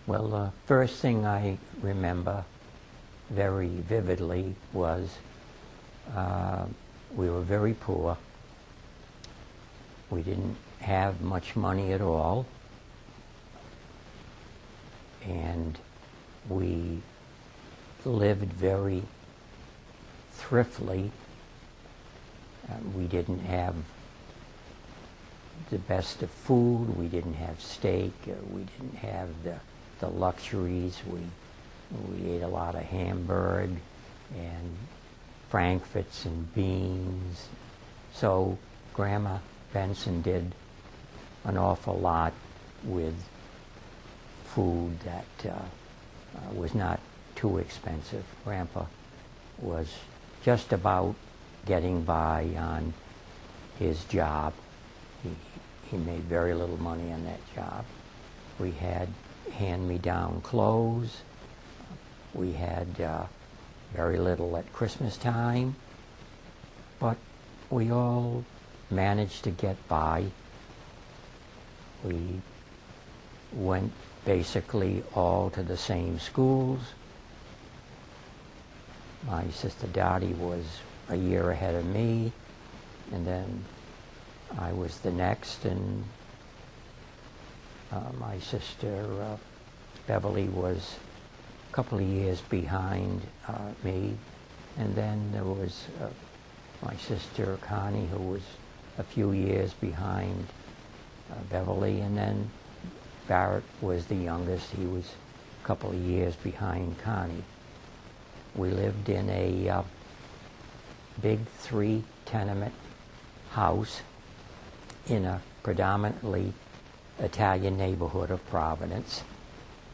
Well, the first thing I remember very vividly was we were very poor. We didn't have much money at all, and we lived very thriftily. We didn't have the best of food. We didn't have steak. We didn't have the luxuries. We ate a lot of Hamburg and Frankfurts and beans. So Grandma Benson did an awful lot with food that was not too expensive. Grandpa was just about getting by on his job. He made very little money on that job. We had hand-me-down clothes. We had very little at Christmas time, but we all managed to get by. We went basically all to the same schools. My sister Dottie was a year ahead of me, and then I was the next, and my sister Beverly was a couple of years behind me, and then there was my sister Connie, who was a few years behind Beverly, and then Barrett was the youngest. He was a couple of years behind Connie. We lived in a big 3-tenement house in a predominantly Italian neighborhood of Providence.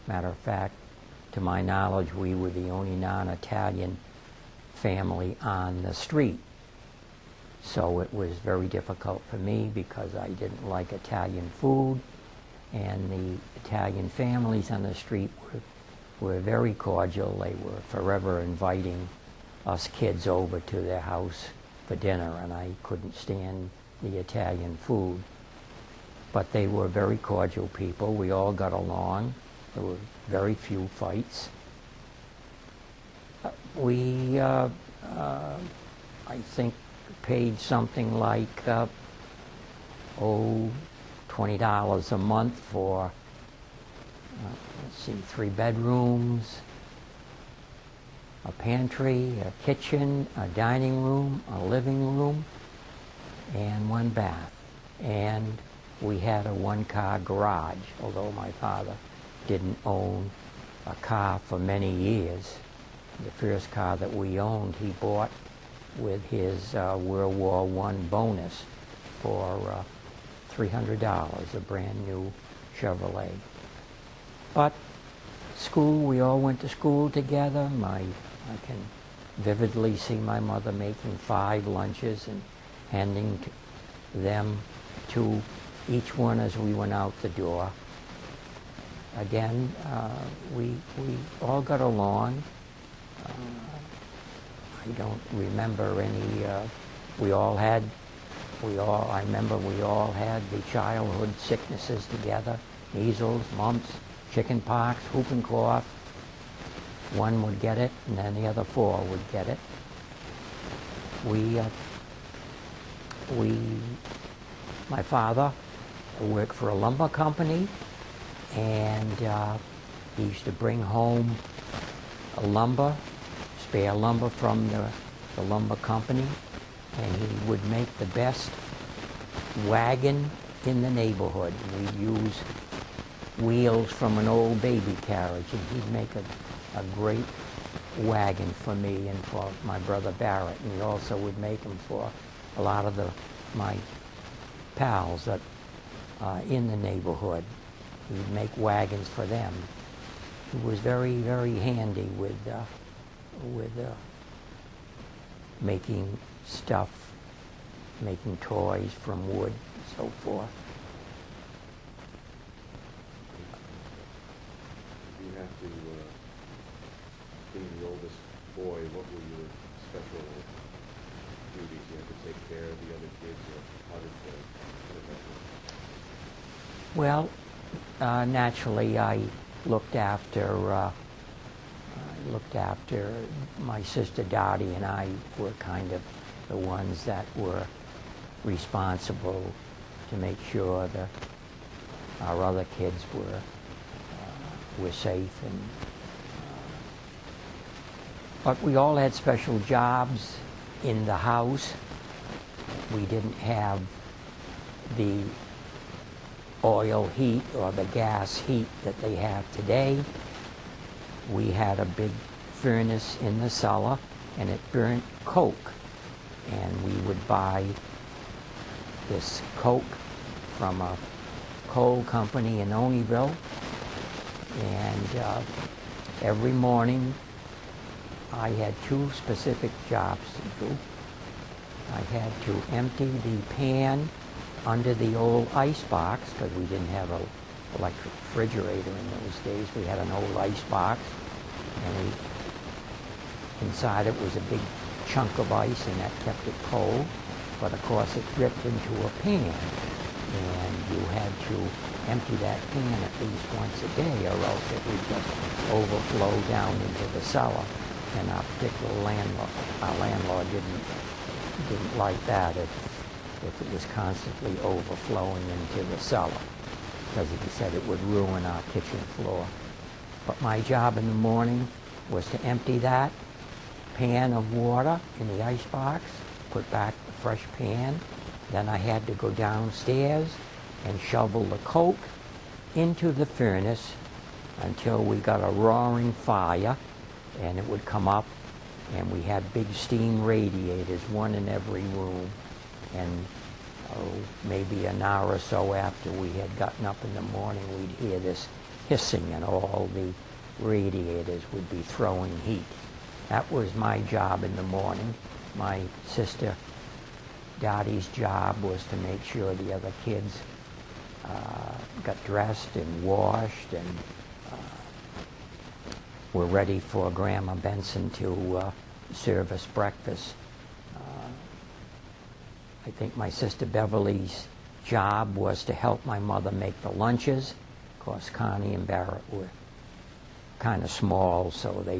Matter of fact, to my knowledge, we were the only non-Italian family on the street. So it was very difficult for me because I didn't like Italian food, and the Italian families on the street were very cordial. They were forever inviting us kids over to their house for dinner, and I couldn't stand the Italian food. But they were very cordial people. We all got along. There were very few fights. We, I think, paid something like, $20 a month for, let's see, 3 bedrooms, a pantry, a kitchen, a dining room, a living room, and 1 bath. And we had a 1-car garage, although my father didn't own a car for many years. The first car that we owned, he bought with his World War I bonus for $300, a brand new Chevrolet. But school, we all went to school together. I can vividly see my mother making 5 lunches and handing them to each one as we went out the door. Again, we all got along. I don't remember any, I remember we all had the childhood sicknesses together: measles, mumps, chicken pox, whooping cough. One would get it, and then the other 4 would get it. My father worked for a lumber company, and he used to bring home spare lumber from the lumber company, and he would make the best wagon in the neighborhood. We'd use wheels from an old baby carriage, and he'd make a great wagon for me and for my brother Barrett, and he also would make them for a lot of my pals that in the neighborhood. He'd make wagons for them. He was very, very handy with making stuff, making toys from wood and so forth. You have to, being the oldest boy, what were your special duties? You had to take care of the other kids, or how did that work? Well, naturally, I looked after my sister Dottie, and I were kind of the ones that were responsible to make sure that our other kids were safe. And but we all had special jobs in the house. We didn't have the oil heat or the gas heat that they have today. We had a big furnace in the cellar, and it burnt coke. And we would buy this coke from a coal company in Oneyville. And every morning I had two specific jobs to do. I had to empty the pan under the old ice box, because we didn't have an electric refrigerator in those days. We had an old ice box, and inside it was a big chunk of ice, and that kept it cold. But of course it dripped into a pan, and you had to empty that pan at least once a day, or else it would just overflow down into the cellar. And our particular landlord didn't like that if it was constantly overflowing into the cellar, because he said it would ruin our kitchen floor. But my job in the morning was to empty that pan of water in the ice box, put back the fresh pan. Then I had to go downstairs and shovel the coke into the furnace until we got a roaring fire, and it would come up, and we had big steam radiators, one in every room. And maybe an hour or so after we had gotten up in the morning, we'd hear this hissing, and all the radiators would be throwing heat. That was my job in the morning. My sister Dottie's job was to make sure the other kids got dressed and washed and were ready for Grandma Benson to serve us breakfast. I think my sister Beverly's job was to help my mother make the lunches. Of course, Connie and Barrett were kind of small, so they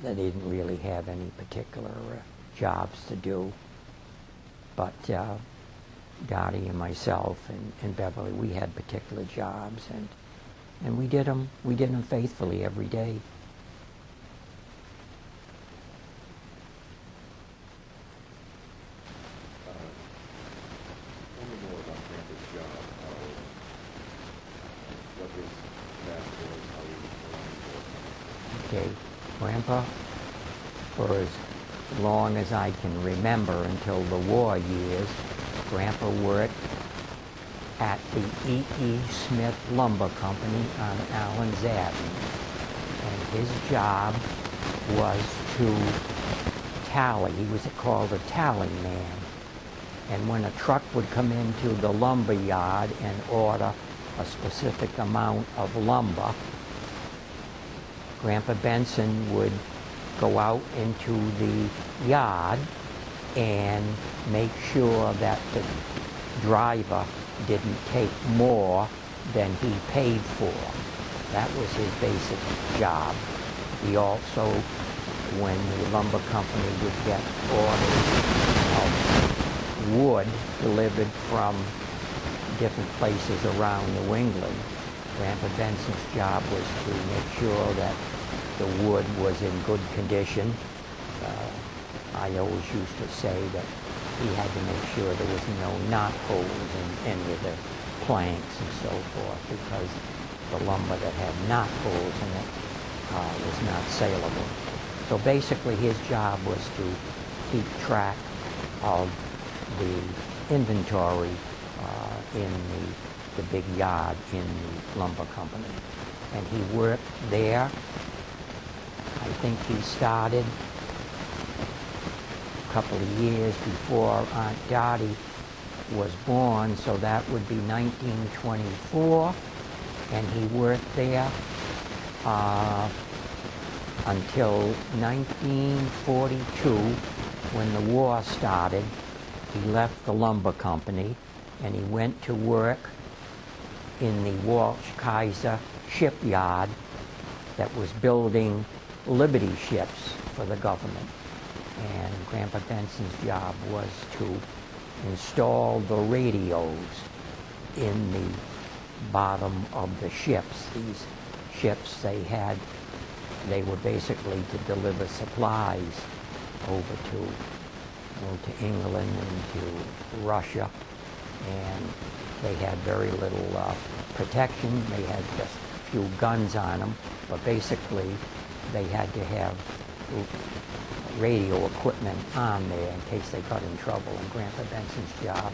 didn't really have any particular jobs to do. But Dottie and myself and Beverly, we had particular jobs, and we did them faithfully every day. Tell me more about Grandpa's job. What his task was, how he was Okay, Grandpa, for as long as I can remember, until the war years, Grandpa worked at the E.E. Smith Lumber Company on Allen's Avenue. And his job was to tally. He was called a tally man. And when a truck would come into the lumber yard and order a specific amount of lumber, Grandpa Benson would go out into the yard and make sure that the driver didn't take more than he paid for. That was his basic job. He also, when the lumber company would get orders of wood delivered from different places around New England, Grandpa Benson's job was to make sure that the wood was in good condition. I always used to say that he had to make sure there was no knot holes in any of the planks and so forth, because the lumber that had knot holes in it was not saleable. So basically his job was to keep track of the inventory in the big yard in the lumber company. And he worked there. I think he started a couple of years before Aunt Dottie was born, so that would be 1924, and he worked there until 1942, when the war started. He left the lumber company and he went to work in the Walsh Kaiser shipyard that was building Liberty ships for the government. And Grandpa Benson's job was to install the radios in the bottom of the ships. These ships they were basically to deliver supplies over to England and to Russia, and they had very little protection. They had just a few guns on them, but basically they had to have radio equipment on there in case they got in trouble. And Grandpa Benson's job,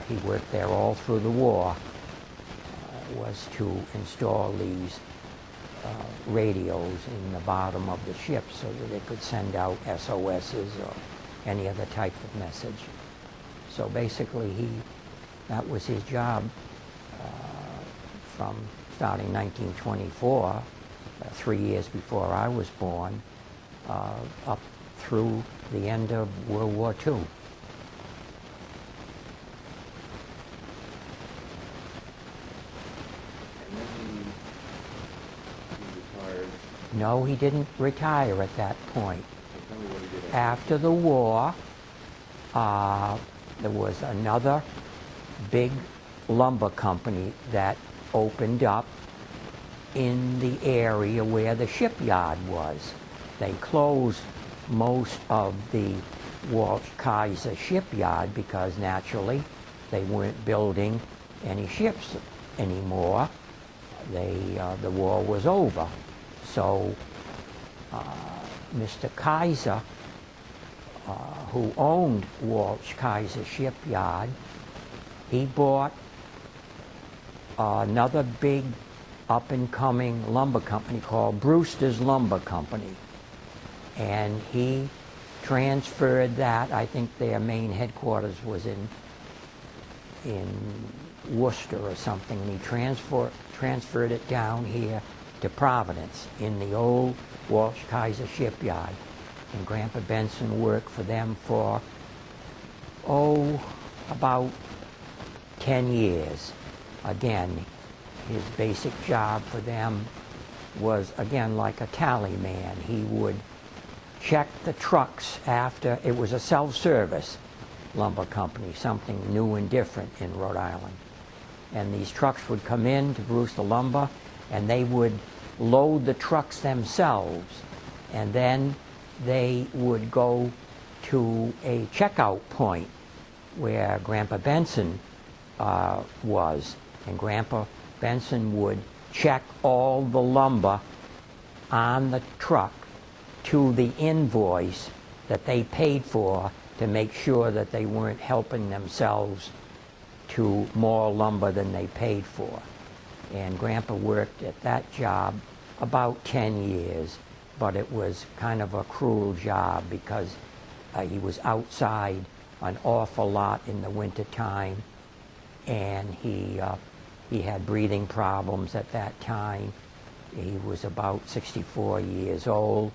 he worked there all through the war, was to install these radios in the bottom of the ship so that they could send out SOSs or any other type of message. So basically that was his job from starting 1924, 3 years before I was born, up through the end of World War II. And then he retired. No, he didn't retire at that point. So tell me what he did After the war, there was another big lumber company that opened up in the area where the shipyard was. They closed most of the Walsh Kaiser shipyard because naturally they weren't building any ships anymore. The war was over. So Mr. Kaiser, who owned Walsh Kaiser shipyard, he bought another big up-and-coming lumber company called Brewster's Lumber Company. And he transferred that. I think their main headquarters was in Worcester or something. And he transferred it down here to Providence in the old Walsh Kaiser shipyard. And Grandpa Benson worked for them for, about 10 years. Again, his basic job for them was, again, like a tally man. He would check the trucks after. It was a self-service lumber company, something new and different in Rhode Island. And these trucks would come in to Brewster Lumber, and they would load the trucks themselves. And then they would go to a checkout point where Grandpa Benson was. And Grandpa Benson would check all the lumber on the truck to the invoice that they paid for to make sure that they weren't helping themselves to more lumber than they paid for. And Grandpa worked at that job about 10 years, but it was kind of a cruel job because he was outside an awful lot in the winter time, and he had breathing problems at that time. He was about 64 years old,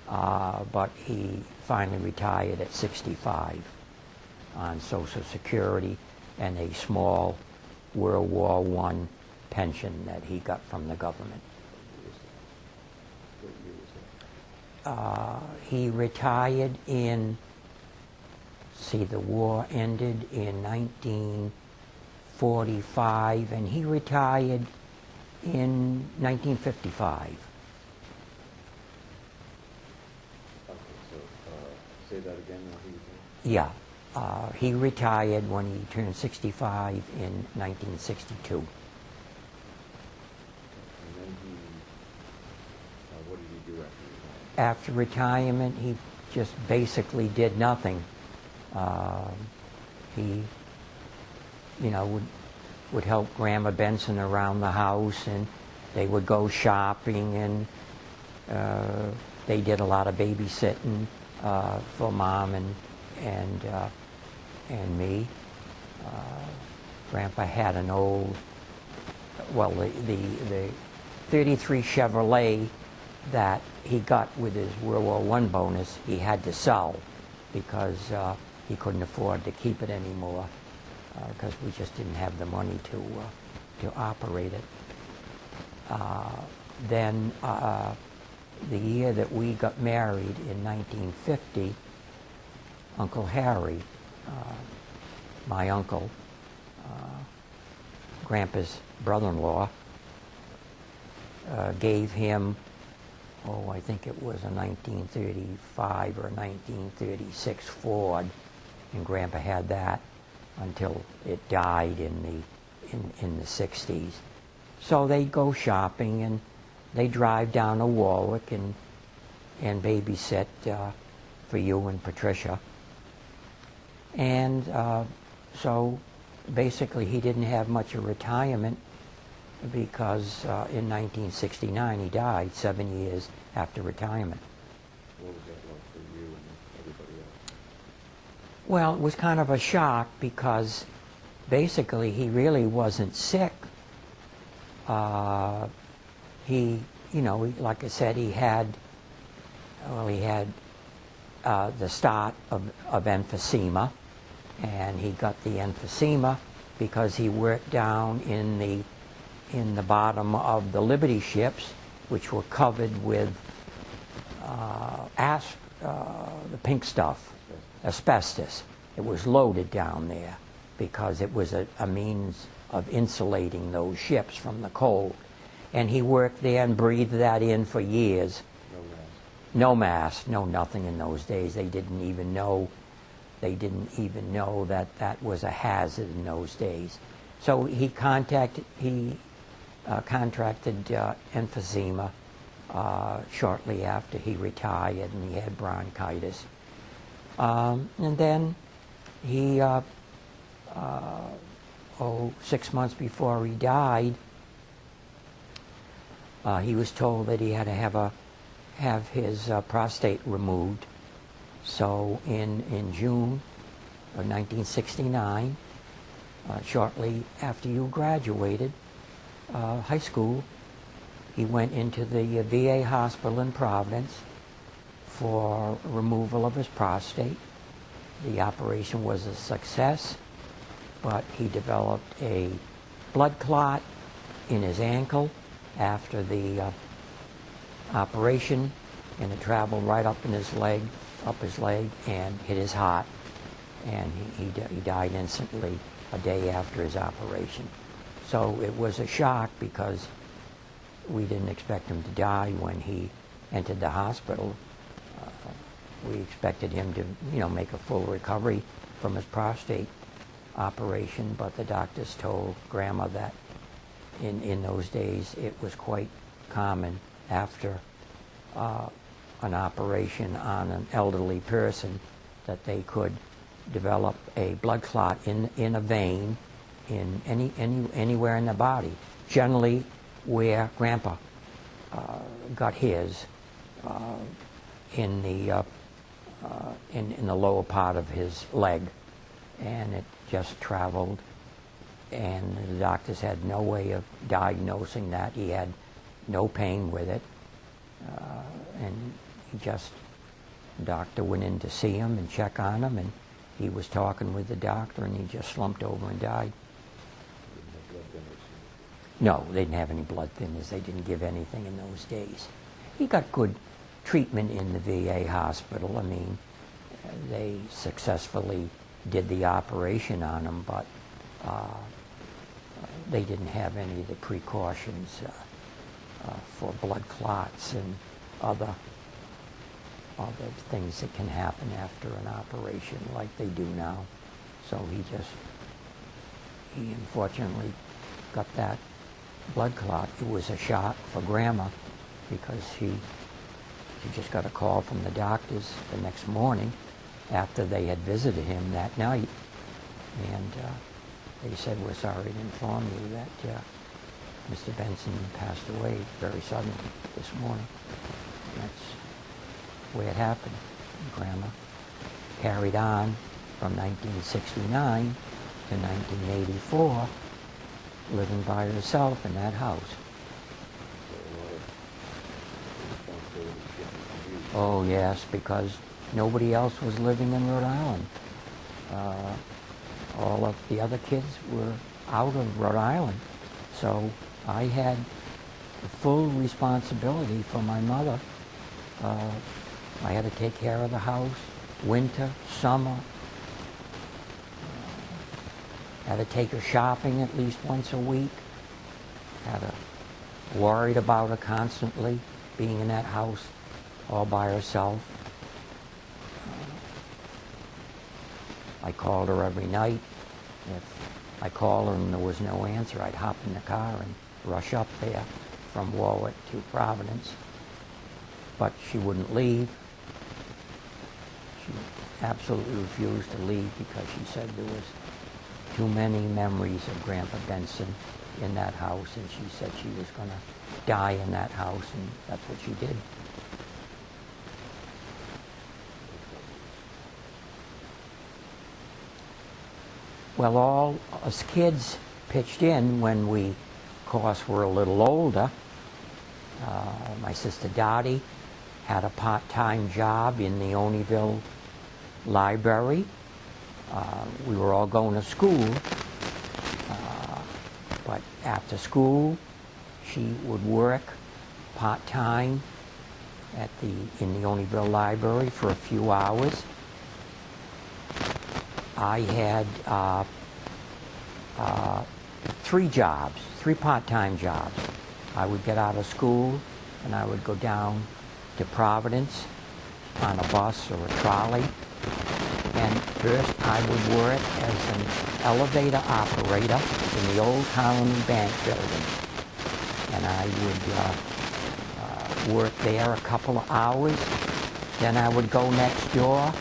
but he finally retired at 65 on Social Security and a small World War I pension that he got from the government. What year was that? He retired in, the war ended in 1945, and he retired in 1955. Okay, so say that again. Yeah. He retired when he turned 65 in 1962. And then what did he do after retirement? After retirement, he just basically did nothing. He, would help Grandma Benson around the house, and they would go shopping, and they did a lot of babysitting for Mom and me. Grandpa had an old, the 33 Chevrolet that he got with his World War I bonus, he had to sell because he couldn't afford to keep it anymore because we just didn't have the money to operate it. Then the year that we got married in 1950, Uncle Harry, my uncle, Grandpa's brother-in-law, gave him, I think it was a 1935 or 1936 Ford, and Grandpa had that until it died in the 60s. So they go shopping and they drive down to Warwick and babysit for you and Patricia. And so basically he didn't have much of retirement because in 1969 he died 7 years after retirement. What was that like for you and everybody else? Well, it was kind of a shock because basically he really wasn't sick. He, like I said, he had the start of emphysema, and he got the emphysema because he worked down in the bottom of the Liberty ships, which were covered with the pink stuff, asbestos. It was loaded down there because it was a means of insulating those ships from the cold. And he worked there and breathed that in for years. No mask? No mask, no nothing in those days. They didn't even know that that was a hazard in those days. So he contracted emphysema shortly after he retired, and he had bronchitis. And then he, 6 months before he died, he was told that he had to have his prostate removed. So in June of 1969, shortly after you graduated high school, he went into the VA hospital in Providence for removal of his prostate. The operation was a success, but he developed a blood clot in his ankle after the operation, and it traveled right up his leg, and hit his heart, and he died instantly a day after his operation. So it was a shock because we didn't expect him to die when he entered the hospital. We expected him to, make a full recovery from his prostate operation, but the doctors told Grandma that in those days it was quite common after an operation on an elderly person that they could develop a blood clot in a vein in anywhere in the body. Generally, where Grandpa got his, in the lower part of his leg, and it just traveled, and the doctors had no way of diagnosing that. He had no pain with it, and the doctor went in to see him and check on him, and he was talking with the doctor, and he just slumped over and died. No, they didn't have any blood thinners. They didn't give anything in those days. He got good treatment in the VA hospital. I mean, they successfully did the operation on him, but they didn't have any of the precautions for blood clots and other things that can happen after an operation like they do now. So he unfortunately got that blood clot. It was a shock for Grandma because she just got a call from the doctors the next morning after they had visited him that night, and they said, "We're sorry to inform you that Mr. Benson passed away very suddenly this morning." And that's the way it happened. Grandma carried on from 1969 to 1984, living by herself in that house. Oh yes, because nobody else was living in Rhode Island. All of the other kids were out of Rhode Island, So I had the full responsibility for my mother. I had to take care of the house, winter, summer. Had to take her shopping at least once a week. Had to worried about her constantly, being in that house all by herself. I called her every night. If I called her and there was no answer, I'd hop in the car and rush up there from Warwick to Providence. But she wouldn't leave. She absolutely refused to leave because she said there was too many memories of Grandpa Benson in that house, and she said she was going to die in that house, and that's what she did. Well, all us kids pitched in when we, of course, were a little older. My sister Dottie had a part-time job in the Oneyville library. We were all going to school, but after school, she would work part-time in the Oneyville library for a few hours. I had three part-time jobs. I would get out of school and I would go down to Providence on a bus or a trolley. And first I would work as an elevator operator in the old Colony Bank building. And I would work there a couple of hours. Then I would go next door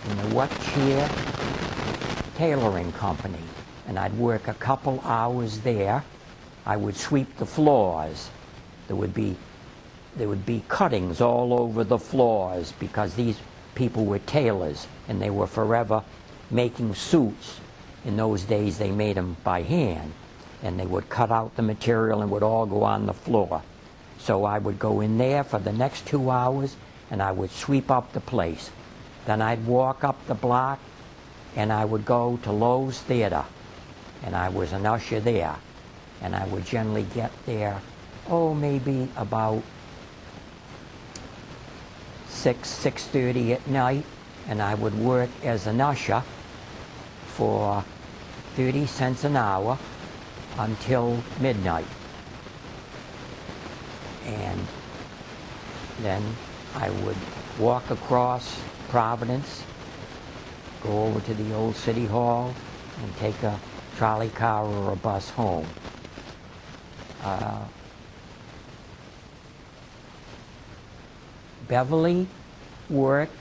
in the What Cheer Tailoring Company. And I'd work a couple hours there. I would sweep the floors. There would be cuttings all over the floors because these people were tailors and they were forever making suits. In those days they made them by hand, and they would cut out the material and would all go on the floor. So I would go in there for the next 2 hours and I would sweep up the place. Then I'd walk up the block and I would go to Lowe's Theater, and I was an usher there, and I would generally get there maybe about 6:30 at night, and I would work as an usher for 30 cents an hour until midnight. And then I would walk across Providence, go over to the old City Hall, and take a trolley car or a bus home. Beverly worked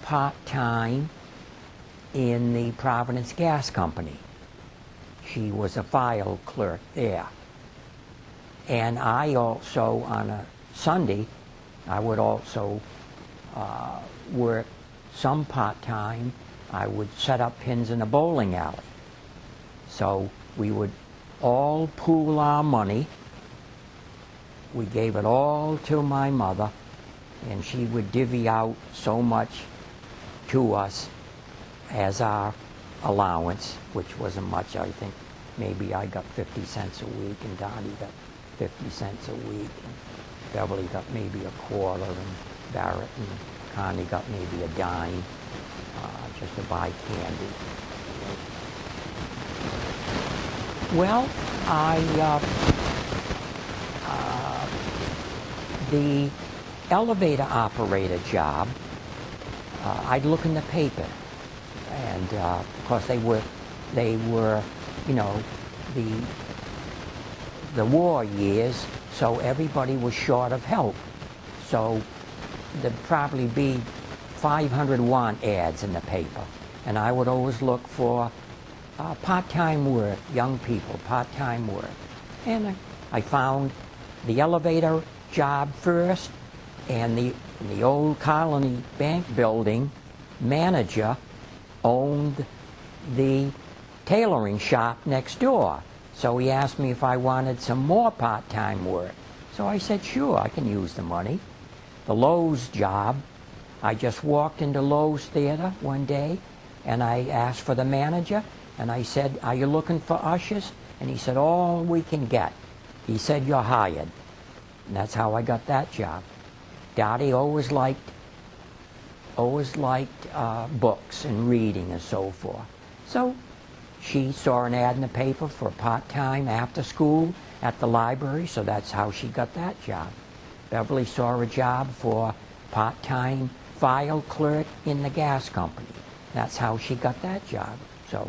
part-time in the Providence Gas Company. She was a file clerk there. And I also, on a Sunday, I would also work some part-time. I would set up pins in a bowling alley. So we would all pool our money. We gave it all to my mother, and she would divvy out so much to us as our allowance, which wasn't much. I think maybe I got 50 cents a week, and Dottie got 50 cents a week, and Beverly got maybe a quarter, and Barrett and Connie got maybe a dime just to buy candy. Well, the elevator operator job, I'd look in the paper, and of course they were, you know, the war years, so everybody was short of help. So there'd probably be 500 want ads in the paper, and I would always look for part-time work, young people, part-time work. And I found the elevator job first, and the old Colony Bank building manager owned the tailoring shop next door. So he asked me if I wanted some more part-time work. So I said, sure, I can use the money. The Lowe's job, I just walked into Lowe's Theater one day, and I asked for the manager, and I said, are you looking for ushers? And he said, all we can get. He said, "You're hired." And that's how I got that job. Dottie always liked books and reading and so forth. So she saw an ad in the paper for part-time after school at the library, so that's how she got that job. Beverly saw a job for part-time file clerk in the gas company. That's how she got that job. So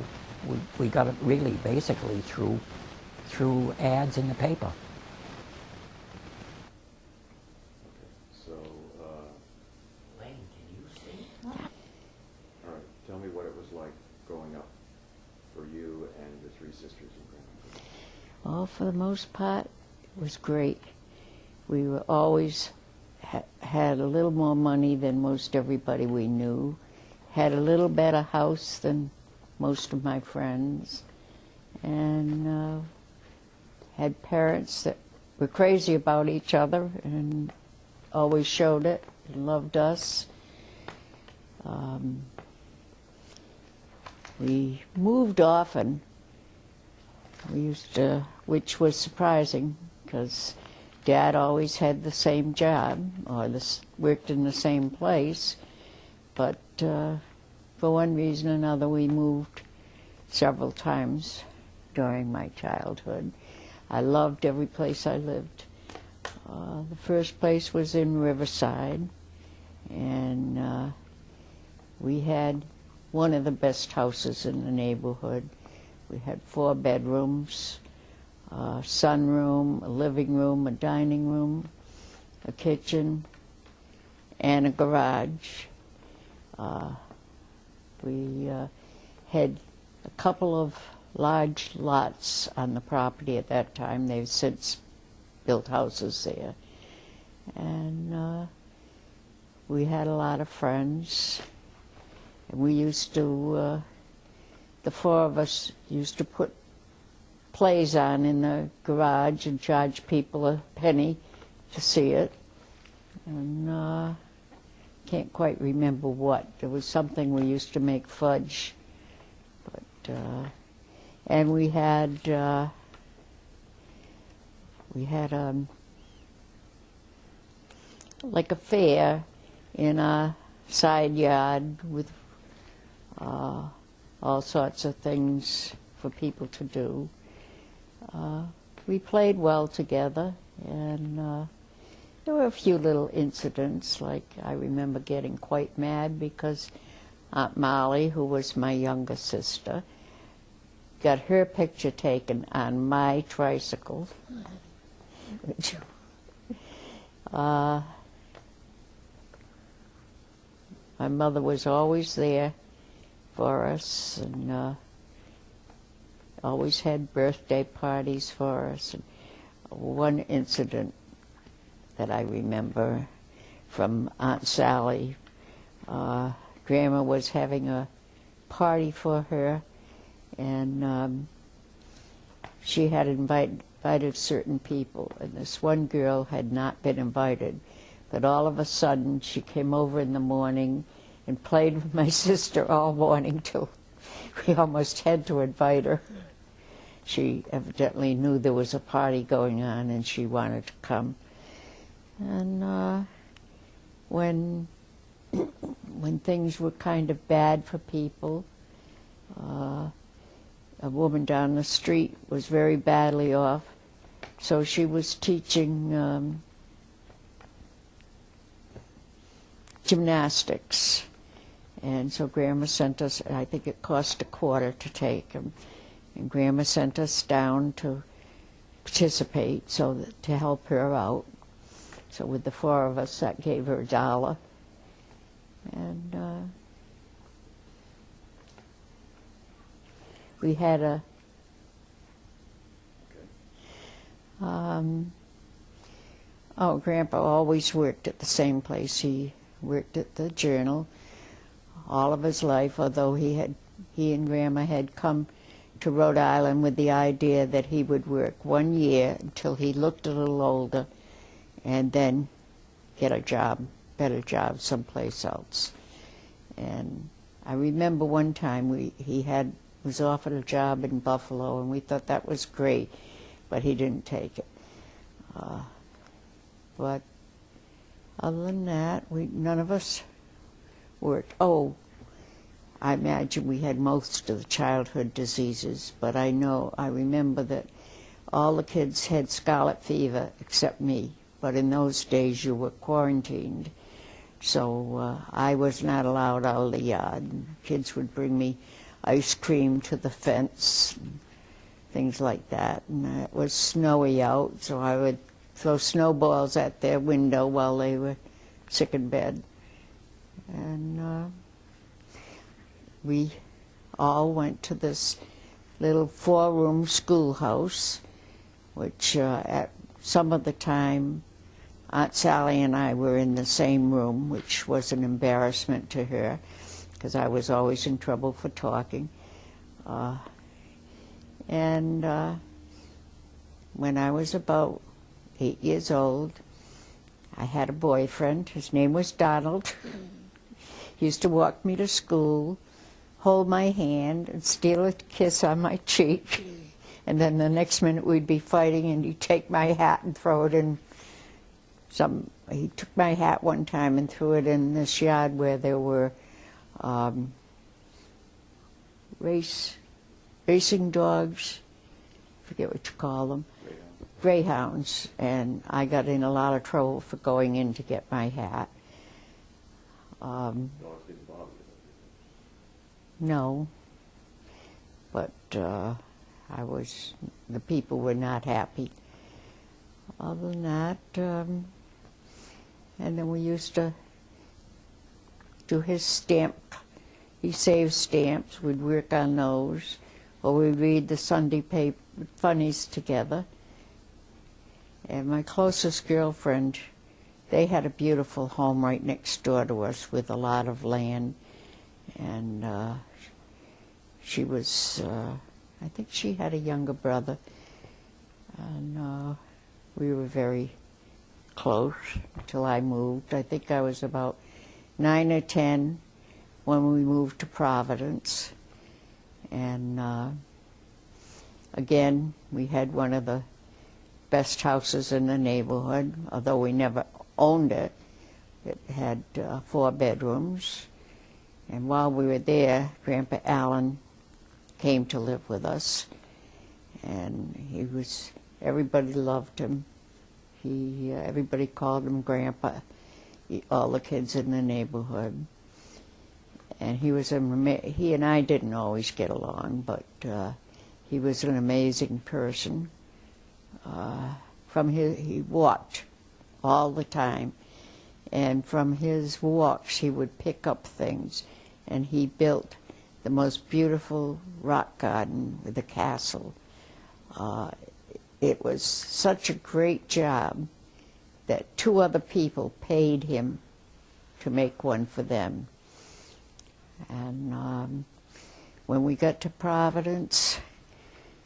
we got it really basically through ads in the paper. So, Lane, can you see? all right, tell me what it was like growing up for you and the three sisters and grandmother. Well, for the most part, it was great. We were always had a little more money than most everybody we knew, had a little better house than most of my friends, and had parents that were crazy about each other and always showed it and loved us. We moved often. We used to, which was surprising because Dad always had the same job or worked in the same place, but for one reason or another we moved several times during my childhood. I loved every place I lived. The first place was in Riverside, and we had one of the best houses in the neighborhood. We had 4 bedrooms, a sunroom, a living room, a dining room, a kitchen, and a garage. We had a couple of large lots on the property at that time. They've since built houses there. And we had a lot of friends. And we used to, the 4 of us used to put plays on in the garage and charge people a penny to see it. And can't quite remember what. There was something we used to make fudge. But and we had like a fair in our side yard with all sorts of things for people to do. We played well together, and there were a few little incidents, like I remember getting quite mad because Aunt Molly, who was my younger sister, got her picture taken on my tricycle. Which, my mother was always there for us, and always had birthday parties for us. And one incident that I remember from Aunt Sally, Grandma was having a party for her, and she had invited certain people, and this one girl had not been invited. But all of a sudden, she came over in the morning and played with my sister all morning till we almost had to invite her. She evidently knew there was a party going on and she wanted to come. And when things were kind of bad for people, a woman down the street was very badly off, so she was teaching gymnastics. And so Grandma sent us, I think it cost $0.25 to take them, and Grandma sent us down to participate, to help her out. So with the 4 of us, that gave her $1. And we had a Grandpa always worked at the same place. He worked at the Journal all of his life, although he and Grandma had come to Rhode Island with the idea that he would work 1 year until he looked a little older and then get a job, better job someplace else. And I remember one time he was offered a job in Buffalo, and we thought that was great, but he didn't take it. But other than that, none of us worked. Oh, I imagine we had most of the childhood diseases, but I remember that all the kids had scarlet fever except me. But in those days you were quarantined, so I was not allowed out of the yard. Kids would bring me ice cream to the fence, and things like that. And it was snowy out, so I would throw snowballs at their window while they were sick in bed. And we all went to this little 4-room schoolhouse, which at some of the time Aunt Sally and I were in the same room, which was an embarrassment to her because I was always in trouble for talking. And when I was about 8 years old, I had a boyfriend. His name was Donald. He used to walk me to school, hold my hand, and steal a kiss on my cheek. And then the next minute we'd be fighting, and he'd take my hat and throw it in he took my hat one time and threw it in this yard where there were racing dogs, I forget what you call them, greyhounds, and I got in a lot of trouble for going in to get my hat. Dogs didn't bother you? No, but the people were not happy. Other than that, and then we used to do his stamp. He saved stamps. We'd work on those, or we'd read the Sunday paper, funnies together. And my closest girlfriend, they had a beautiful home right next door to us with a lot of land, and she was, I think she had a younger brother, and we were very close until I moved. I think I was about 9 or 10 when we moved to Providence. And again, we had one of the best houses in the neighborhood, although we never owned it. It had 4 bedrooms. And while we were there, Grandpa Allen came to live with us. And everybody loved him. Everybody called him Grandpa, all the kids in the neighborhood. And he and I didn't always get along, but he was an amazing person. He walked all the time, and from his walks he would pick up things, and he built the most beautiful rock garden with a castle. It was such a great job that 2 other people paid him to make one for them. And when we got to Providence,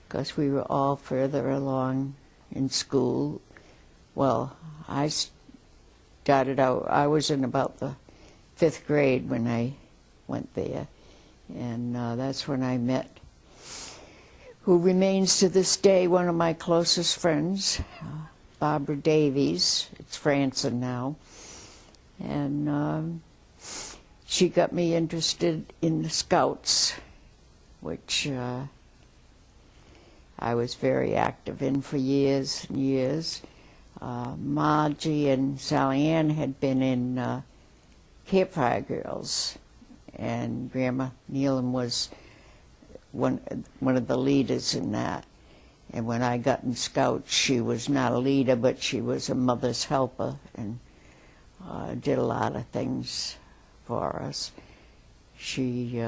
because we were all further along in school, well, I started out, I was in about the 5th grade when I went there, and that's when I met who remains to this day one of my closest friends, Barbara Davies. It's Franson now. And she got me interested in the Scouts, which I was very active in for years and years. Margie and Sally Ann had been in Campfire Girls, and Grandma Neelan was one of the leaders in that. And when I got in Scouts, she was not a leader, but she was a mother's helper and did a lot of things for us. She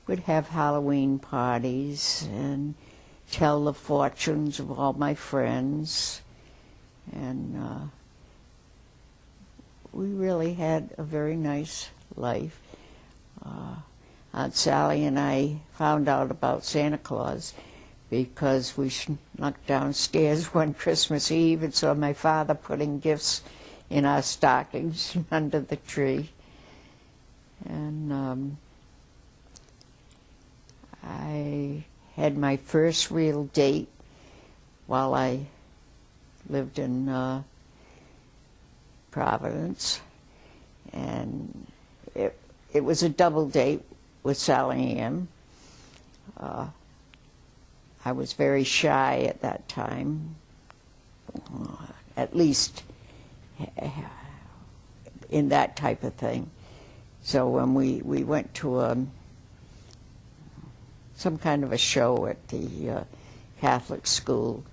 would have Halloween parties and tell the fortunes of all my friends. And we really had a very nice life. Aunt Sally and I found out about Santa Claus because we snuck downstairs one Christmas Eve and saw my father putting gifts in our stockings under the tree. And I had my first real date while I lived in Providence, and it was a double date with Sally Ann. I was very shy at that time, at least in that type of thing. So when we went to some kind of a show at the Catholic school,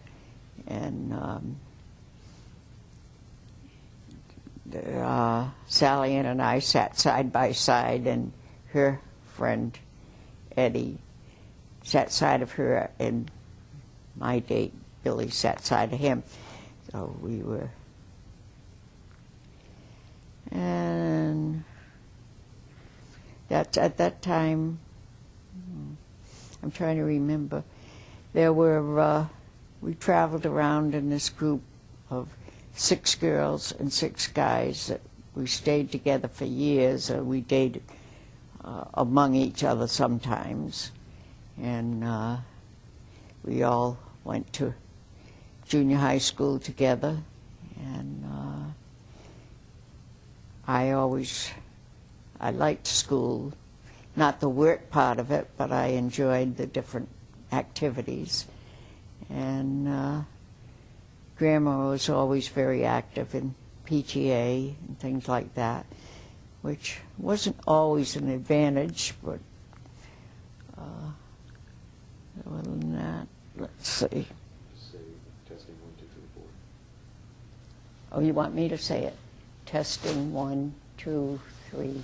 and Sally Ann and I sat side by side, and her friend Eddie sat side of her, and my date Billy sat side of him. So we were, and at that time, I'm trying to remember, there were, we traveled around in this group of 6 girls and 6 guys that we stayed together for years. We dated among each other sometimes, and we all went to junior high school together, and I liked school, not the work part of it, but I enjoyed the different activities. And Grandma was always very active in PTA and things like that, which wasn't always an advantage, but other than that, let's see. Say testing 1, 2, 3, 4. Oh, you want me to say it? Testing 1, 2, 3. Okay,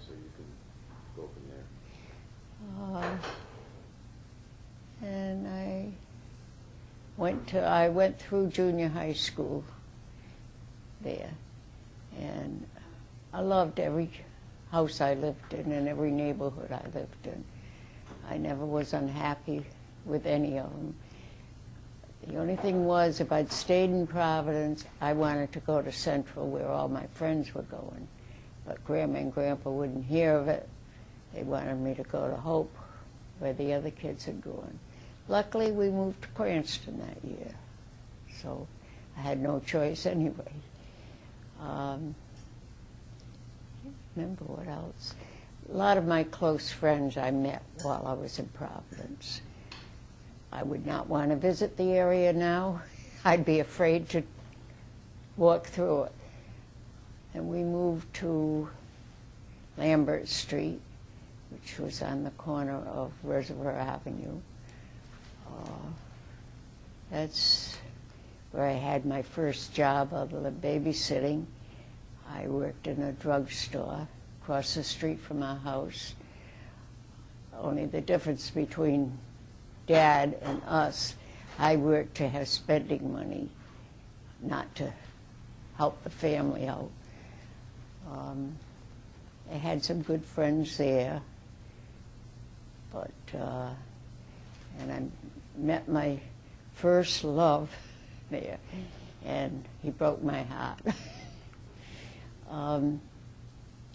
so you can go from there. And I went through junior high school there, and I loved every house I lived in and every neighborhood I lived in. I never was unhappy with any of them. The only thing was, if I'd stayed in Providence, I wanted to go to Central where all my friends were going. But Grandma and Grandpa wouldn't hear of it. They wanted me to go to Hope, where the other kids had gone. Luckily, we moved to Cranston that year, so I had no choice anyway. Remember what else? A lot of my close friends I met while I was in Providence. I would not want to visit the area now. I'd be afraid to walk through it. And we moved to Lambert Street, which was on the corner of Reservoir Avenue. That's where I had my first job other than babysitting. I worked in a drugstore across the street from our house. Only the difference between Dad and us, I worked to have spending money, not to help the family out. I had some good friends there, but and I met my first love there, and he broke my heart.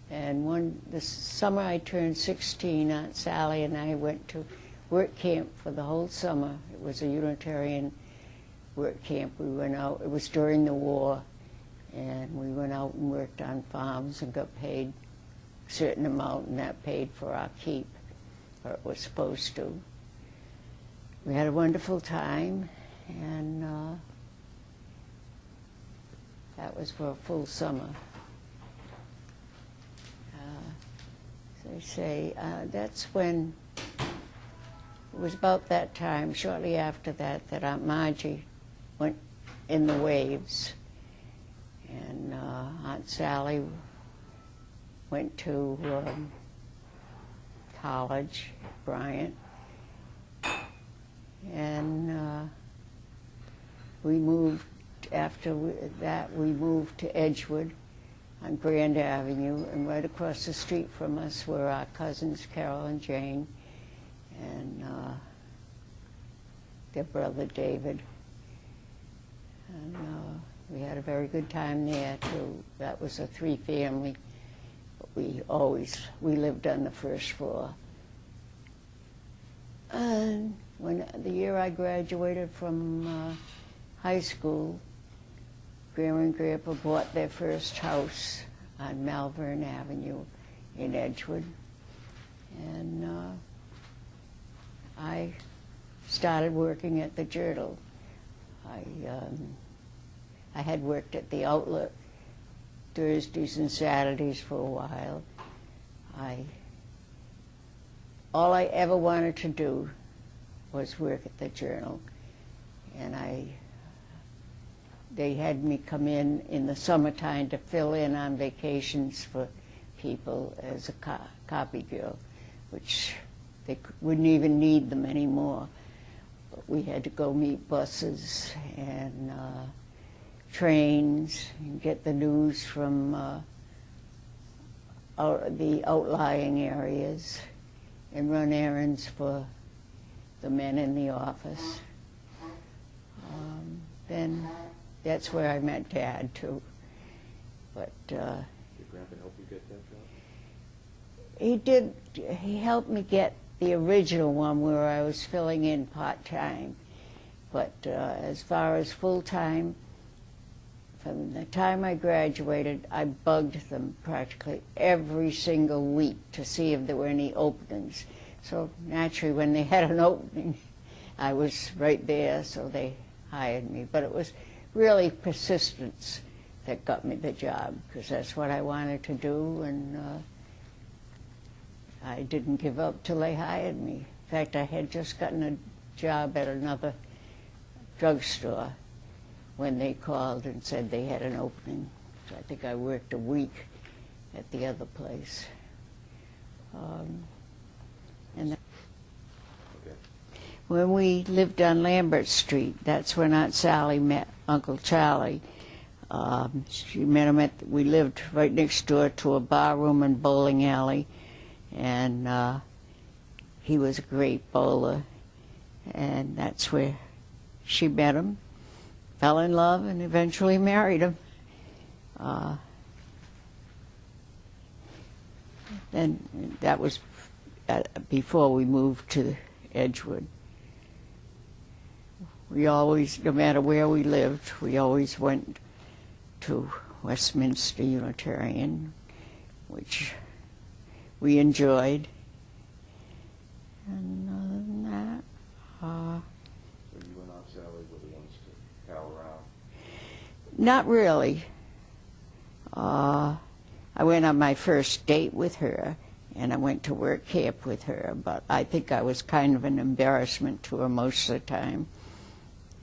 And this summer I turned 16, Aunt Sally and I went to work camp for the whole summer. It was a Unitarian work camp. We went out, it was during the war, and we went out and worked on farms and got paid a certain amount, and that paid for our keep, or it was supposed to. We had a wonderful time, and that was for a full summer. As I say, that's when, it was about that time, shortly after that, that Aunt Margie went in the waves. And Aunt Sally went to college, Bryant. And we moved, after that, we moved to Edgewood on Grand Avenue, and right across the street from us were our cousins, Carol and Jane, and their brother, David. And we had a very good time there, too. That was a 3-family. But we lived on the first floor. When the year I graduated from high school, Grandma and Grandpa bought their first house on Malvern Avenue in Edgewood, and I started working at the Journal. I had worked at the Outlet Thursdays and Saturdays for a while. All I ever wanted to do was work at the Journal, and they had me come in the summertime to fill in on vacations for people as a copy girl, which they wouldn't even need them anymore. But we had to go meet buses and trains and get the news from the outlying areas and run errands for the men in the office. Then that's where I met Dad, too. But Did Grandpa help you get that job? he did. He helped me get the original one where I was filling in part-time. But as far as full-time, from the time I graduated, I bugged them practically every single week to see if there were any openings. So naturally, when they had an opening, I was right there, so they hired me. But it was really persistence that got me the job, because that's what I wanted to do, and I didn't give up till they hired me. In fact, I had just gotten a job at another drugstore when they called and said they had an opening. So I think I worked a week at the other place. And Okay. when we lived on Lambert Street, that's when Aunt Sally met Uncle Charlie. She met him we lived right next door to a bar room and bowling alley, and he was a great bowler, and that's where she met him, fell in love, and eventually married him. And that was before we moved to Edgewood. We always, no matter where we lived, we always went to Westminster Unitarian, which we enjoyed. And other than that, So you and Aunt Sally were the ones to pal around? not really. I went on my first date with her, and I went to work camp with her, but I think I was kind of an embarrassment to her most of the time.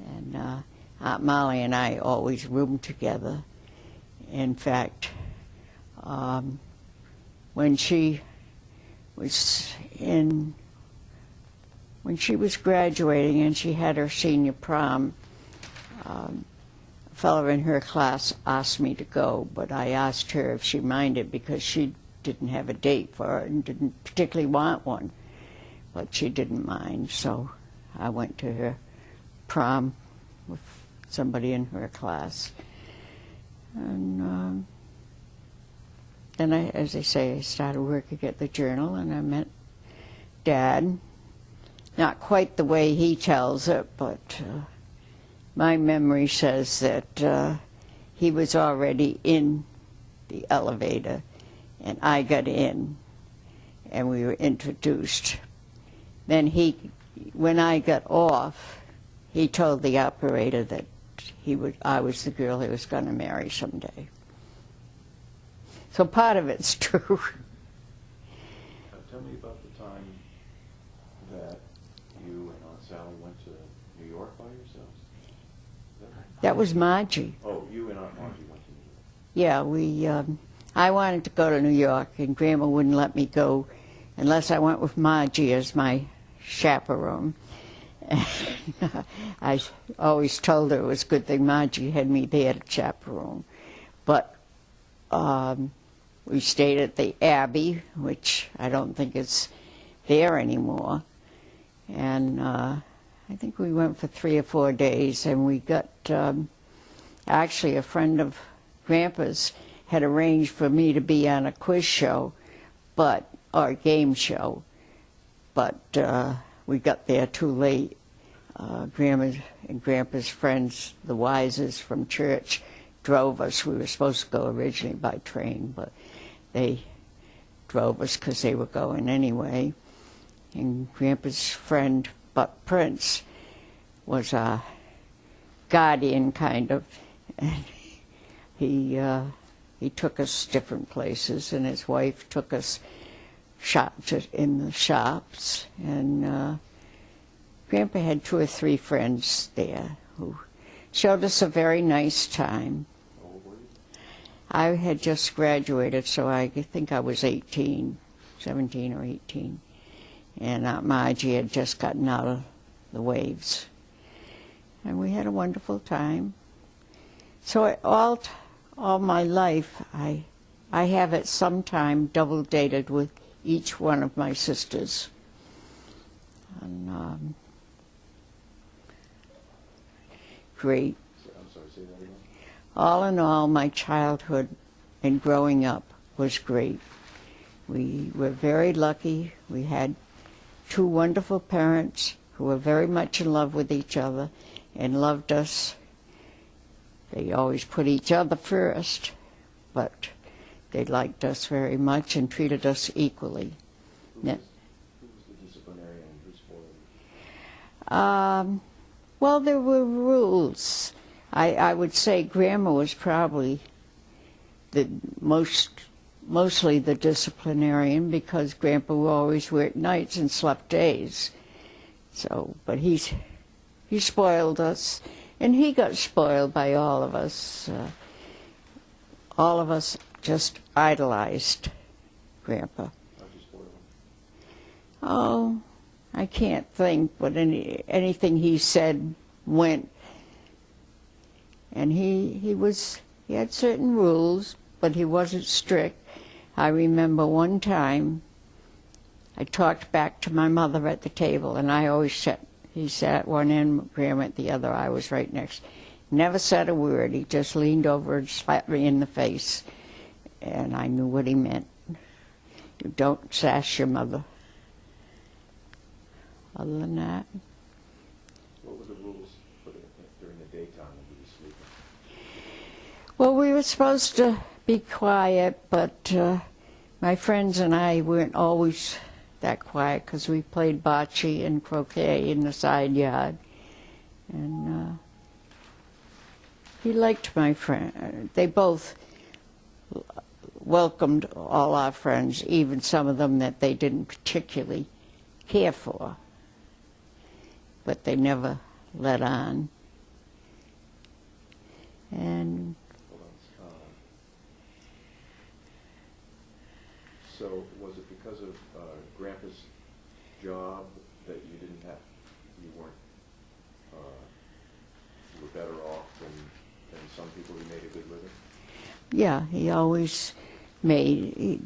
And Aunt Molly and I always roomed together. In fact, when she was graduating and she had her senior prom, a fellow in her class asked me to go, but I asked her if she minded because she didn't have a date for it and didn't particularly want one, but she didn't mind, so I went to her prom with somebody in her class. And then, as I say, I started working at the Journal, and I met Dad. Not quite the way he tells it, but my memory says that he was already in the elevator, and I got in, and we were introduced. Then when I got off, he told the operator that I was the girl he was going to marry someday. So part of it's true. Tell me about the time that you and Aunt Sally went to New York by yourselves. That was Margie. Oh, you and Aunt Margie went to New York. Yeah, I wanted to go to New York, and Grandma wouldn't let me go unless I went with Margie as my chaperone. I always told her it was a good thing Margie had me there to chaperone. But we stayed at the Abbey, which I don't think is there anymore. And I think we went for 3 or 4 days, and we got, actually a friend of Grandpa's had arranged for me to be on a quiz show, or a game show, but we got there too late. Grandma and Grandpa's friends, the Wises from church, drove us. We were supposed to go originally by train, but they drove us because they were going anyway. And Grandpa's friend, Buck Prince, was a guardian, kind of. And he took us different places, and his wife took us in the shops. And Grandpa had 2 or 3 friends there who showed us a very nice time. How old were you? I had just graduated, so I think I was 18, 17 or 18. And Aunt Margie had just gotten out of the waves. And we had a wonderful time. So all my life, I have at some time double dated with each one of my sisters. And great. I'm sorry, say that again? All in all, my childhood and growing up was great. We were very lucky. We had 2 wonderful parents who were very much in love with each other and loved us. They always put each other first, but they liked us very much and treated us equally. Who was the disciplinarian? Who spoiled you? Well, there were rules. I would say Grandma was probably mostly the disciplinarian, because Grandpa always worked nights and slept days. So, but he spoiled us, and he got spoiled by all of us. All of us just idolized Grandpa. How'd you spoil him? Oh, I can't think, but anything he said went. And he had certain rules, but he wasn't strict. I remember one time I talked back to my mother at the table, and he sat at one end, Grandma at the other. I was right next. Never said a word. He just leaned over and slapped me in the face, and I knew what he meant. You don't sass your mother. Other than that, What were the rules during the daytime when you were sleeping? well, we were supposed to be quiet, but my friends and I weren't always that quiet, because we played bocce and croquet in the side yard. And he liked my friend. They both welcomed all our friends, even some of them that they didn't particularly care for. But they never let on. And Hold on. So was it because of Grandpa's job that you weren't, you were better off than some people who made a good living? yeah, he always we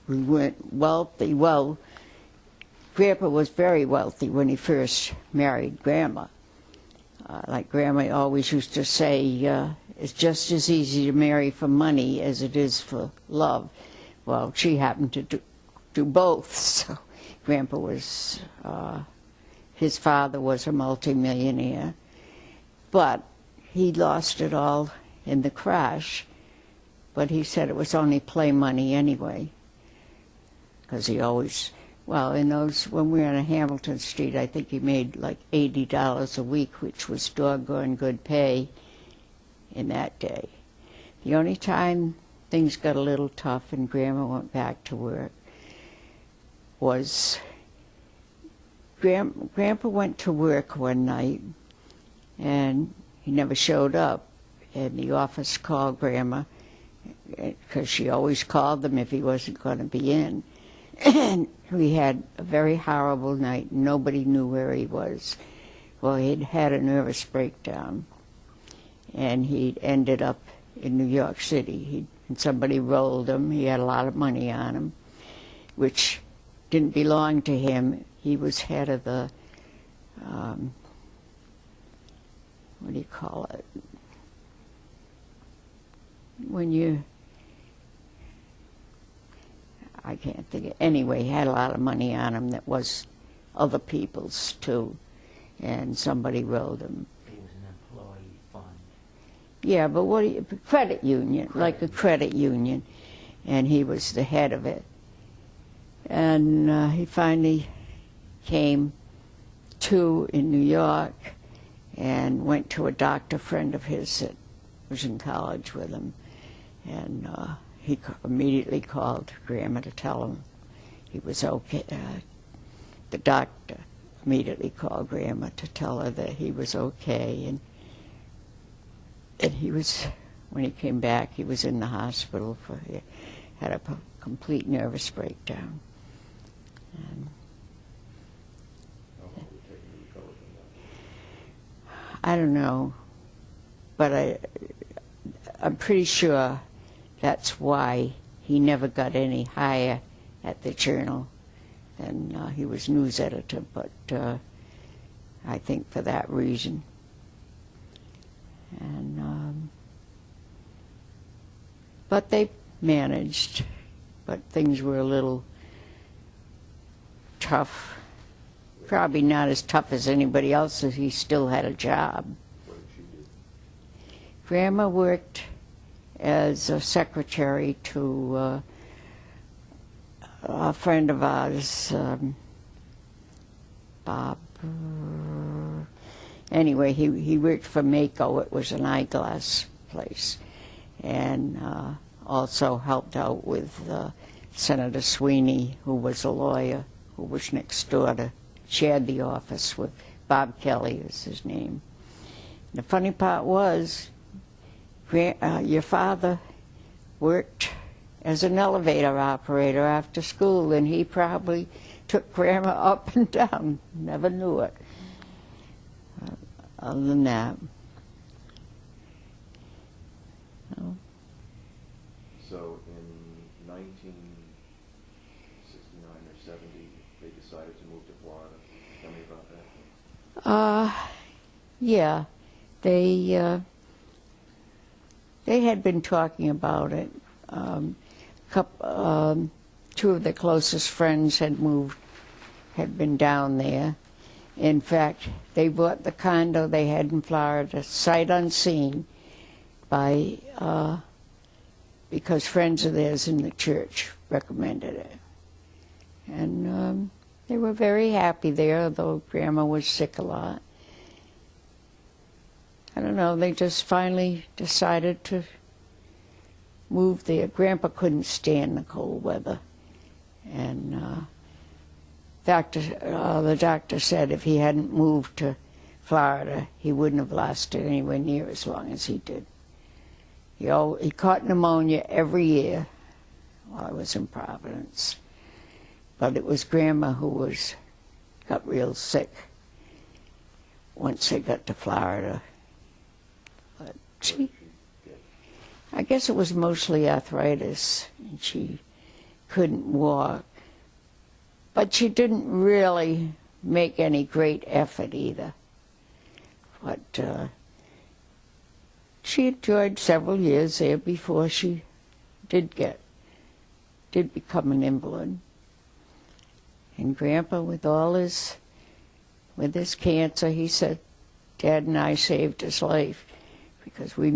weren't wealthy. Well, Grandpa was very wealthy when he first married Grandma. Like Grandma always used to say, it's just as easy to marry for money as it is for love. Well, she happened to do both. So Grandpa was, his father was a multimillionaire, but he lost it all in the crash. But he said it was only play money anyway, because he always, well, in those, when we were on Hamilton Street, I think he made like $80 a week, which was doggone good pay in that day. The only time things got a little tough and Grandma went back to work was Grandpa went to work one night and he never showed up, and the office called Grandma, because she always called them if he wasn't going to be in. And we had a very horrible night. Nobody knew where he was. Well, he'd had a nervous breakdown, and he'd ended up in New York City. And somebody rolled him. He had a lot of money on him, which didn't belong to him. He was head of the, what do you call it? When you, I can't think of, anyway, he had a lot of money on him that was other people's too, and somebody wrote him. He was an employee fund. Yeah, but credit union, like a credit union, and he was the head of it. And he finally came to in New York and went to a doctor friend of his that was in college with him, and he immediately called Grandma to tell him he was okay. The doctor immediately called Grandma to tell her that he was okay, and he was, when he came back, he was in the hospital he had a complete nervous breakdown. And How long would it take you to recover from that? I don't know, but I'm pretty sure that's why he never got any higher at the Journal. And he was news editor, but I think for that reason. And but they managed, but things were a little tough. Probably not as tough as anybody else's. He still had a job. What did she do? Grandma worked as a secretary to a friend of ours, Bob. Anyway, he worked for Mako. It was an eyeglass place, and also helped out with Senator Sweeney, who was a lawyer, who was next door to, shared the office with Bob Kelly is his name. The funny part was, your father worked as an elevator operator after school, and he probably took Grandma up and down. Never knew it. Other than that. No. So in 1969 or 70, they decided to move to Florida. Tell me about that. Yeah, they had been talking about it. Two of their closest friends had been down there. In fact, they bought the condo they had in Florida, sight unseen, because friends of theirs in the church recommended it. And they were very happy there, though Grandma was sick a lot. I don't know, they just finally decided to move there. Grandpa couldn't stand the cold weather. And the doctor said if he hadn't moved to Florida, he wouldn't have lasted anywhere near as long as he did. He caught pneumonia every year while I was in Providence. But it was Grandma who got real sick once they got to Florida. But I guess it was mostly arthritis, and she couldn't walk. But she didn't really make any great effort either. But she enjoyed several years there before she did become an invalid. And Grandpa, with his cancer, he said, Dad and I saved his life because we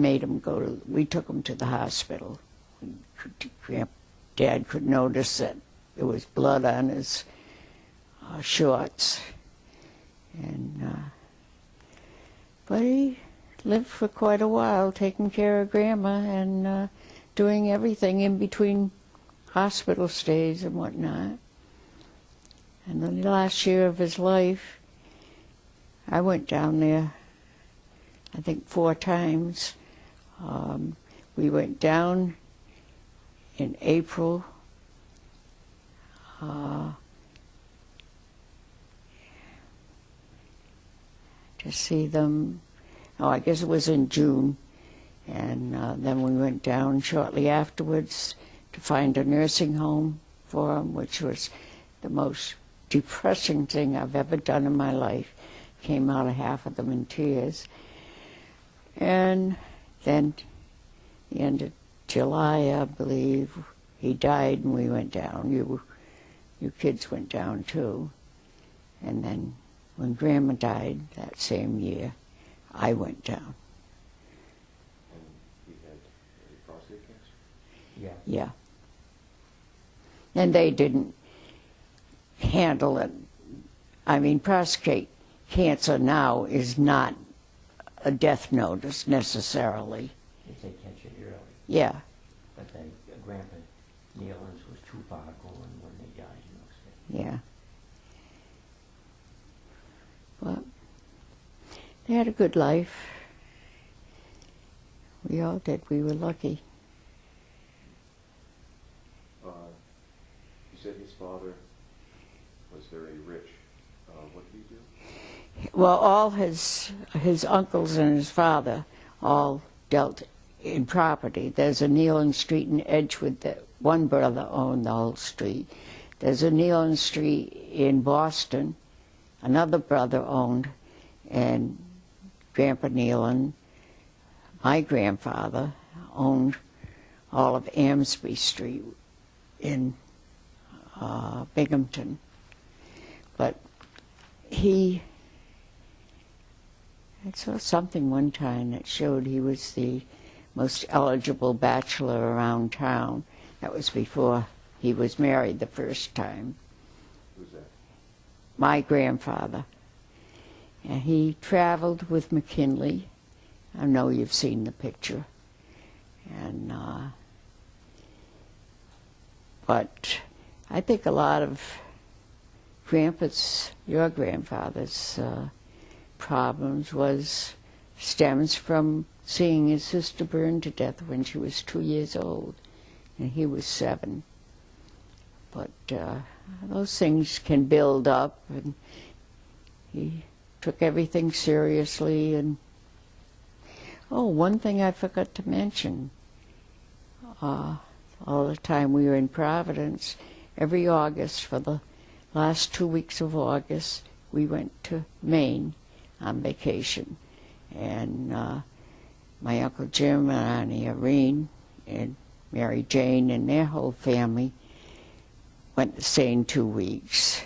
took him to the hospital. Dad could notice that there was blood on his shorts. But he lived for quite a while taking care of Grandma and doing everything in between hospital stays and whatnot. And the last year of his life, I went down there, I think 4 times. We went down in April. To see them, I guess it was in June, and then we went down shortly afterwards to find a nursing home for him, which was the most depressing thing I've ever done in my life. Came out of half of them in tears. And then the end of July, I believe, he died and we went down. You kids went down too. And then when Grandma died that same year, I went down. And he had prostate cancer? Yeah. Yeah. And they didn't handle it. I mean, prostate cancer now is not a death notice necessarily. If they catch it early. Yeah. But they, Grandpa Nealon's was too far going when they died in those days. Yeah. But they had a good life. We all did. We were lucky. You said his father was very rich. What did he do? Well, all his uncles and his father all dealt in property. There's a Nealon Street in Edgewood that one brother owned the whole street. There's a Nealon Street in Boston another brother owned, and Grandpa Nealon, my grandfather, owned all of Amesbury Street in Binghamton. But I saw something one time that showed he was the most eligible bachelor around town. That was before he was married the first time. Who's that? My grandfather. And he traveled with McKinley. I know you've seen the picture. And but I think a lot of your grandfather's problems stems from seeing his sister burned to death when she was 2 years old, and he was 7. But those things can build up, and he took everything seriously. And one thing I forgot to mention, all the time we were in Providence, every August, for the last 2 weeks of August, we went to Maine on vacation. And my Uncle Jim and Auntie Irene and Mary Jane and their whole family went the same 2 weeks.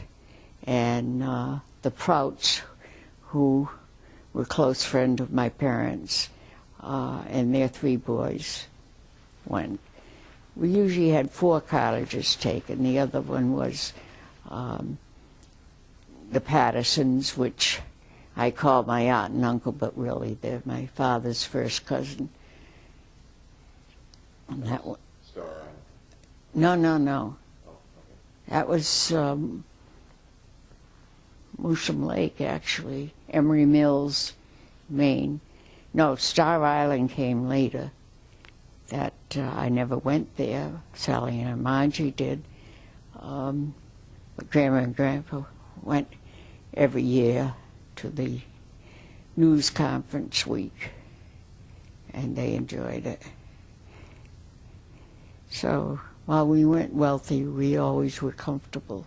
And the Prouts, who were close friends of my parents, and their 3 boys went. We usually had 4 cottages taken. The other one was the Pattersons, which I call my aunt and uncle, but really they're my father's first cousin. And that one, Star Island. no. Oh, okay. That was Moosham Lake, actually. Emery Mills, Maine. No, Star Island came later. That I never went there. Sally and Margie did. But Grandma and Grandpa went every year to the news conference week, and they enjoyed it. So while we weren't wealthy, we always were comfortable.